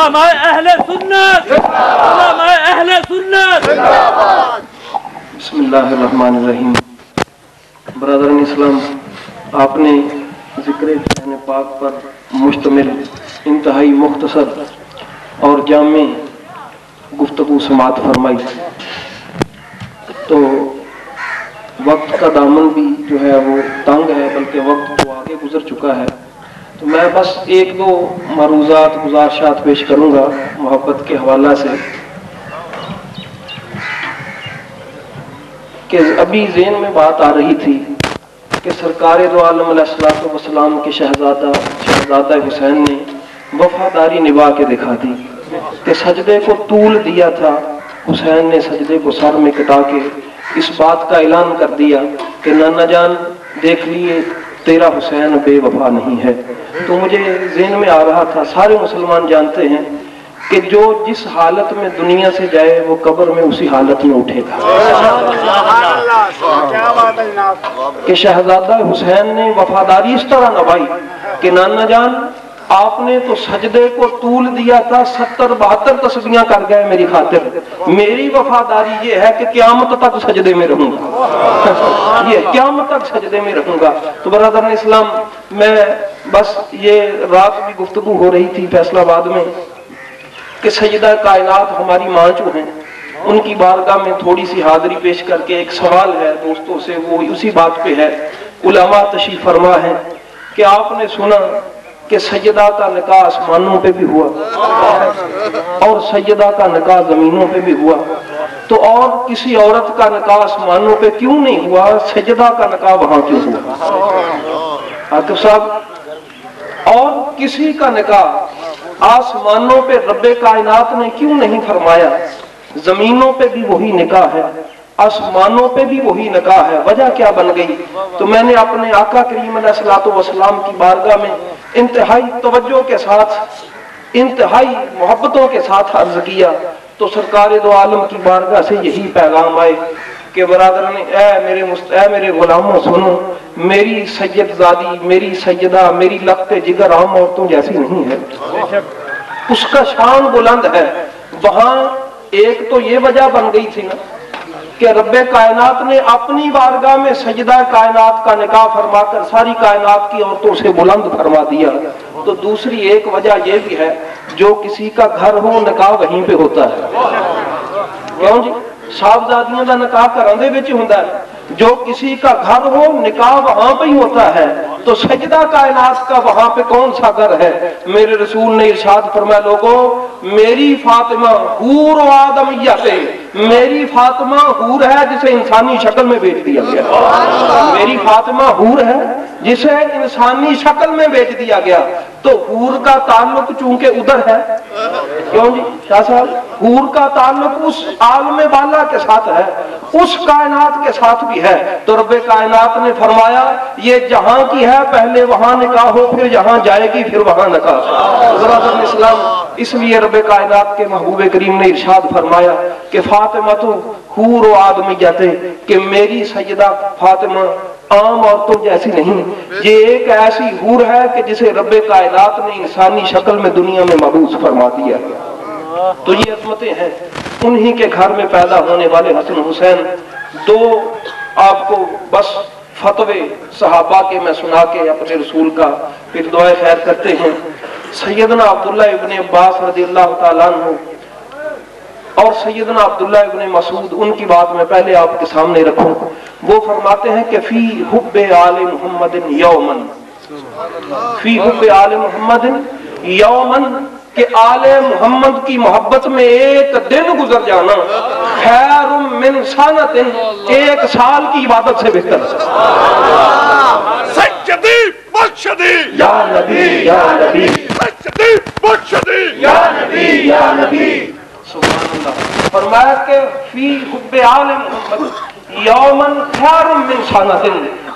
علماء اہل سنت، علماء اہل سنت۔ بسم اللہ الرحمن الرحیم۔ برادران اسلام، آپ نے ذکر شہن پاک پر مشتمل انتہائی مختصر اور جامع گفتگو سماعت فرمائی، تو وقت کا دامن بھی جو ہے وہ تنگ ہے، بلکہ وقت تو آگے گزر چکا ہے، تو میں بس ایک دو معروضات گزارشات پیش کروں گا محبت کے حوالہ سے کہ ابھی ذہن میں بات آ رہی تھی کہ سرکار دو عالم علیہ الصلوۃ والسلام کے شہزادہ حسین نے وفاداری نبھا کے دکھا دی کہ سجدے کو طول دیا تھا، حسین نے سجدے کو سر میں کٹا کے اس بات کا اعلان کر دیا کہ نانا جان دیکھ لیے تیرا حسین بے وفا نہیں ہے۔ تو مجھے ذہن میں آ رہا تھا، سارے مسلمان جانتے ہیں کہ جو جس حالت میں دنیا سے جائے وہ قبر میں اسی حالت میں اٹھے گا، کہ شہزادہ حسین نے وفاداری اس طرح نبھائی کہ نانا جان آپ نے تو سجدے کو طول دیا تھا، 70-72 تسبیحاں کر گئے میری خاطر، میری وفاداری یہ ہے کہ قیامت تک سجدے میں رہوں گا، یہ قیامت تک سجدے میں رہوں گا۔ تو برادران اسلام، میں بس یہ رات بھی گفتگو ہو رہی تھی فیصل آباد میں کہ سیدہ کائنات ہماری ماں جو ہیں، ان کی بارگاہ میں تھوڑی سی حاضری پیش کر کے ایک سوال ہے دوستوں سے، وہ اسی بات پہ ہے۔ علماء تشریف فرما ہے کہ آپ نے سنا کہ سیدہ کا نکاح آسمانوں پہ بھی ہوا اور سیدہ کا نکاح زمینوں پہ بھی ہوا، تو اور کسی عورت کا نکاح آسمانوں پہ کیوں نہیں ہوا، سیدہ کا نکاح وہاں کیوں ہوا؟ عاقب صاحب، اور کسی کا نکاح آسمانوں پہ رب کائنات نے کیوں نہیں فرمایا؟ زمینوں پہ بھی وہی نکاح ہے، آسمانوں پہ بھی وہی نکاح ہے، وجہ کیا بن گئی؟ تو میں نے اپنے آقا کریم علیہ الصلوۃ والسلام کی بارگاہ میں انتہائی توجہ کے ساتھ، انتہائی محبتوں کے ساتھ عرض کیا، تو سرکار دو عالم کی بارگاہ سے یہی پیغام آئے کہ برادران، اے میرے غلاموں سنو، میری سید زادی، میری سیدہ، میری لخت جگر عام عورتوں جیسی نہیں ہے، اس کا شان بلند ہے۔ وہاں ایک تو یہ وجہ بن گئی تھی نا کہ رب کائنات نے اپنی بارگاہ میں سجدہ کائنات کا نکاح فرما کر ساری کائنات کی عورتوں سے بلند فرما دیا، تو دوسری ایک وجہ یہ بھی ہے، جو کسی کا گھر ہو نکاح وہیں پہ ہوتا ہے، کیوں جی؟ صاحبزادیاں دا نکاح گھراں دے وچ ہوندا ہے، جو کسی کا گھر ہو نکاح وہاں پہ ہی ہوتا ہے، تو سجدہ کائنات کا وہاں پہ کون سا گھر ہے؟ میرے رسول نے ارشاد فرمایا، لوگوں میری فاطمہ حور و آدمیہ سے، میری فاطمہ حور ہے جسے انسانی شکل میں بیچ دیا گیا، میری فاطمہ حور ہے جسے انسانی شکل میں بیچ دیا گیا، تو حور کا تعلق چونکہ ادھر ہے، کیوں جی شاہ صاحب؟ حور کا تعلق اس عالم بالا کے ساتھ ہے، اس کائنات کے ساتھ بھی ہے، تو رب کائنات نے فرمایا یہ جہاں کی ہے پہلے وہاں نکاح ہو، پھر جہاں جائے گی پھر وہاں نکاح۔ برادران اسلام، اس لیے رب کائنات کے محبوب کریم نے ارشاد فرمایا کہ فاطمہ تو حور و آدمیہ تھے، کہ میری سیدہ فاطمہ عام عورتوں جیسی نہیں، یہ ایک ایسی حور ہے کہ جسے رب کائنات نے انسانی شکل میں دنیا میں مبعوث فرما دیا۔ تو یہ عظمتیں ہیں انہی کے گھر میں پیدا ہونے والے حسن حسین۔ دو آپ کو بس فتوے صحابہ کے میں سنا کے اپنے رسول کا پھر دعائے خیر کرتے ہیں۔ سیدنا عبداللہ ابن عباس رضی اللہ تعالیٰ عنہ اور سیدنا عبداللہ ابن مسعود، ان کی بات میں پہلے آپ کے سامنے رکھوں۔ وہ فرماتے ہیں کہ فی حب آل محمد یومن، فی حب آل محمد یومن، کہ آل محمد کی محبت میں ایک دن گزر جانا خیر من سنۃ، ایک سال کی عبادت سے بہتر ہے۔ سجدی مرشدی یا نبی یا نبی، سجدی مرشدی یا نبی یا نبی، سبحان اللہ۔ فرمایا کہ فی حب آل محمد یومن خیر من سنۃ،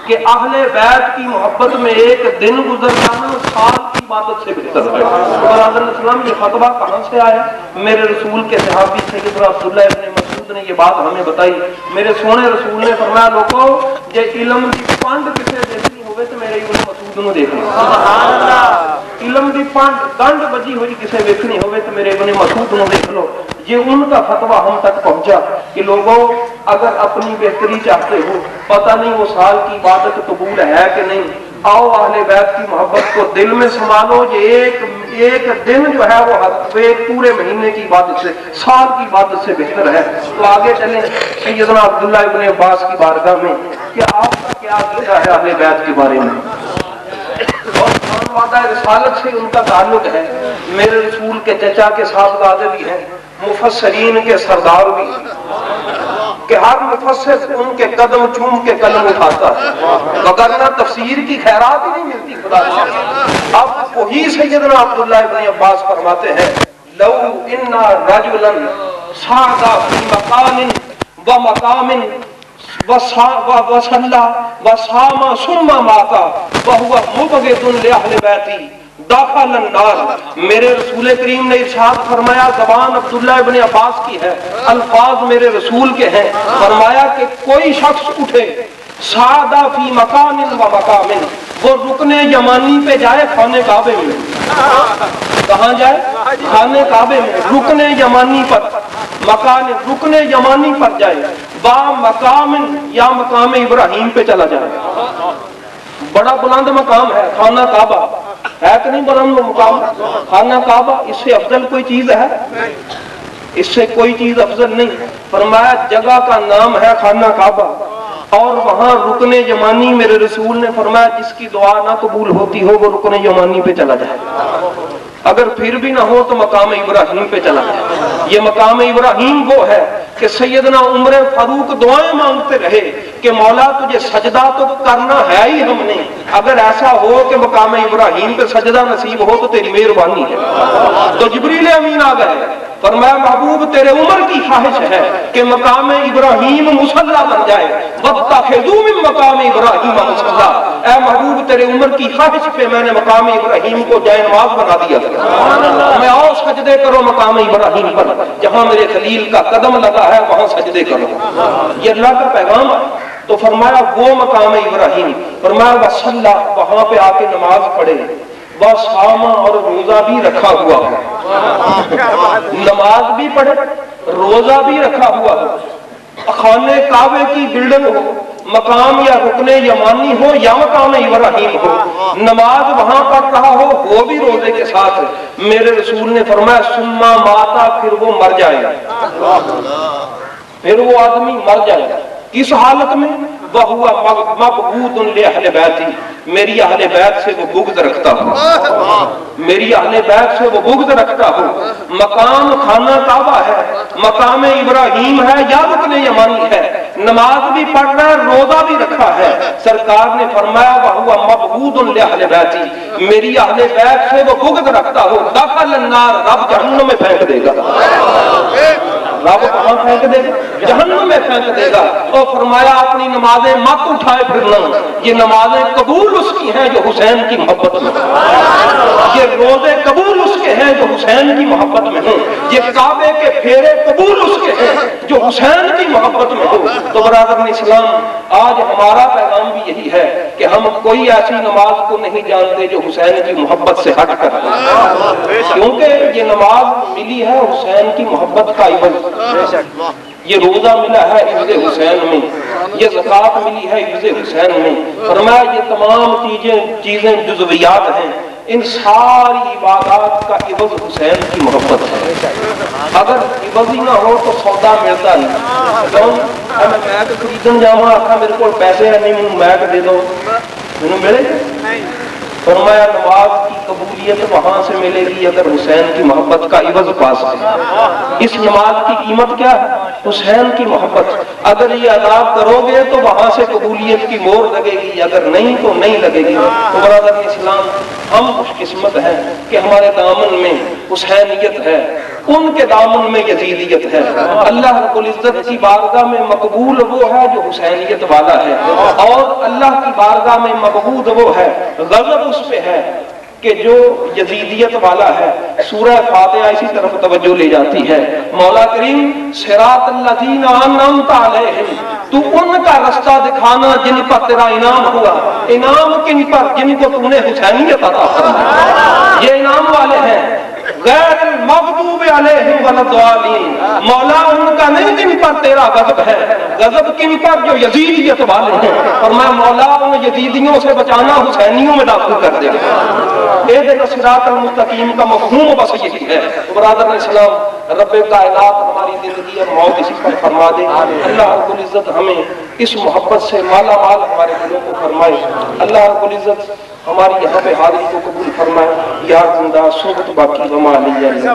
کہ اہل بیت کی محبت میں ایک دن گزر جانا سال کی عبادت سے بہتر ہے۔ برادران اسلام، یہ فتویٰ کہاں سے آیا؟ میرے رسول کے صحابی سیدنا عبداللہ ابن مسعود نے یہ بات ہمیں بتائی۔ میرے سونے رسول نے فرمایا، لوگوں جے علم کی پنڈ کسے دیکھنی ہوئے تو میرے ابن مسعود نو دیکھ لو۔ علم دی گنڈ بجی ہوئی کسے ویکھنی ہوئے تو میرے ابن مسعود نو دیکھ لو. یہ ان کا فتویٰ ہم تک پہنچا کہ لوگوں اگر اپنی بہتری چاہتے ہو، پتہ نہیں وہ سال کی عبادت قبول ہے کہ نہیں، آؤ اہل بیت کی محبت کو دل میں سنبھالو. یہ ایک دن جو ہے وہ پورے مہینے کی عبادت سے، سال کی عبادت سے بہتر ہے. تو آگے چلیں سیدنا عبداللہ ابن عباس کی بارگاہ میں کہ آپ کا کیا عقیدہ ہے اہل بیت کے بارے میں. اور وعدہ رسالت سے ان کا تعلق ہے. میرے رسول کے چچا کے صاحبزادے بھی ہیں، مفسرین کے سردار بھی، کہ ہر مفسر ان کے قدم چوم کے قلم اٹھاتا ہے، وگرنہ تفسیر کی خیرات ہی نہیں ملتی خدا سے. اب وہی سیدنا عبداللہ ابن عباس فرماتے ہیں لو انا رجلا صعد فی مقام و مقام وصلى وصام ثم مات وهو مبغض لأهل بیتی داخل النار. میرے رسول کریم نے ارشاد فرمایا، زبان عبداللہ ابن عباس کی ہے، الفاظ میرے رسول کے ہیں، فرمایا کہ کوئی شخص اٹھے سعادہ فی مکان و مقام، وہ رکن یمانی پہ جائے خانہ کعبے میں. کہاں جائے؟ خانہ کعبے میں. رکن یمانی پر، مکان رکن یمانی پر جائے، با مقام یا مقام ابراہیم پہ چلا جائے. بڑا بلند مقام ہے خانہ کعبہ، ہے کہ نہیں بلند مقام خانہ کعبہ؟ اس سے افضل کوئی چیز ہے؟ اس سے کوئی چیز افضل نہیں. فرمایا جگہ کا نام ہے خانہ کعبہ، اور وہاں رکن یمانی میرے رسول نے فرمایا جس کی دعا نہ قبول ہوتی ہو وہ رکن یمانی پہ چلا جائے. اگر پھر بھی نہ ہو تو مقام ابراہیم پہ چلا جائے. یہ مقام ابراہیم وہ ہے کہ سیدنا عمر فاروق دعائیں مانگتے رہے کہ مولا تجھے سجدہ تو کرنا ہے ہی ہم نے، اگر ایسا ہو کہ مقام ابراہیم پہ سجدہ نصیب ہو تو تیری مہربانی ہے. تو جبریل امین آ گئے، فرمایا محبوب تیرے عمر کی خواہش ہے کہ مقام ابراہیم مصلی بن جائے، واتخذوا من مقام ابراہیم مصلی. اے محبوب تیرے عمر کی خواہش پہ میں نے مقام ابراہیم کو جائے نماز بنا دیا. میں آؤ سجدے کرو مقام ابراہیم پر، جہاں میرے خلیل کا قدم لگا ہے وہاں سجدے کرو. یہ اللہ کا پیغام ہے. تو فرمایا وہ مقام ابراہیم، فرمایا وصلی، وہاں پہ آ کے نماز پڑھے، وصامہ، اور روزہ بھی رکھا ہوا ہو. نماز بھی پڑھے، روزہ بھی رکھا ہوا ہو. خانہ کعبے کی بلڈنگ ہو، مقام یا رکن یمانی ہو یا مقام ابراہیم ہو، نماز وہاں پڑھ رہا ہو، وہ بھی روزے کے ساتھ. میرے رسول نے فرمایا ثم ماتا، پھر وہ مر جائے، پھر وہ آدمی مر جائے. کس حالت میں؟ وَهُوَ مَبْغُوضٌ لِأَهْلِ بَيْتِي، میری اہل بیت سے وہ بغض رکھتا ہو، میری اہل بیت سے وہ بغض رکھتا ہو. مقام خانہ کعبہ ہے، مقام ابراہیم ہے یا رکن یمانی ہے، نماز بھی پڑھ رہا ہے، روزہ بھی رکھا ہے. سرکار نے فرمایا وَهُوَ مَبْغُوضٌ لِأَهْلِ بَيْتِي، میری اہل بیت سے وہ بغض رکھتا ہو. دخل النار، رب جہنم میں پھینک دے گا. رب کہاں پھینک دے گا؟ جہنم میں پھینک دے گا. اور فرمایا اپنی نمازیں مت اٹھائے پھرنا، یہ نمازیں قبول اس کی ہیں جو حسین کی محبت میں، یہ روزے قبول اس کے ہیں جو حسین کی محبت میں ہوں، یہ کعبے کے پھیرے قبول اس کے ہیں جو حسین کی محبت میں ہوں. تو برادران اسلام، آج ہمارا پیغام بھی یہی ہے کہ ہم کوئی ایسی نماز کو نہیں جانتے جو حسین کی محبت سے ہٹ کر، کیونکہ یہ نماز ملی ہے حسین کی محبت کا عوض. یہ روزہ ملا ہے عوض حسین میں، یہ زکوٰۃ ملی ہے عوض حسین میں. فرمایا یہ تمام چیزیں جزویات ہیں، ان ساری عبادات کا عوض حسین کی محبت ہے. اگر عوض ہی نہ ہو تو سودا ملتا نہیں. کون میں میک خریدن جاواں، آخا میرے کو پیسے ہیں نہیں، مجھے میک دے دو، مجھے ملے گا؟ فرمایا نماز کی قبولیت وہاں سے ملے گی اگر حسین کی محبت کا عوض پاس ہے. اس نماز کی قیمت کیا ہے؟ حسین کی محبت. اگر یہ ادا کرو گے تو وہاں سے قبولیت کی مہر لگے گی، اگر نہیں تو نہیں لگے گی. تو برادر اسلام، ہم خوش قسمت ہیں کہ ہمارے دامن میں حسینیت ہے، ان کے دامن میں یزیدیت ہے. اللہ رب العزت کی بارگاہ میں مقبول وہ ہے جو حسینیت والا ہے، اور اللہ کی بارگاہ میں مبغوض وہ ہے، غضب اس پہ ہے کہ جو یزیدیت والا ہے. سورہ فاتحہ اسی طرف توجہ لے جاتی ہے. مولا کریم صراط الذین انعمت علیہم، تو ان کا رستہ دکھانا جن پر تیرا انعام ہوا. انعام کن پر؟ جن کو تو نے حسینیت عطا فرمائی. یہ انعام والے ہیں، غیر المغضوب علیہم ولا الضالین، مولا ان کا نہیں جن پر تیرا غضب ہے، غضب کن پر جو یزیدیت والے ہیں، اور میں مولا ان یزیدیوں سے بچانا حسینیوں میں داخل کر دے گا۔ اہدنا الصراط المستقیم کا مفہوم بس یہی ہے۔ برادر اسلام، رب کائنات ہماری زندگی اور موت اسی پر فرما دے۔ اللہ رب العزت ہمیں اس محبت سے مالا مال ہمارے دلوں کو فرمائے۔ اللہ رب العزت ہماری یہاں پہ حاضری کو قبول فرمائے۔ یا زندہ صحبت باقی وما علیہ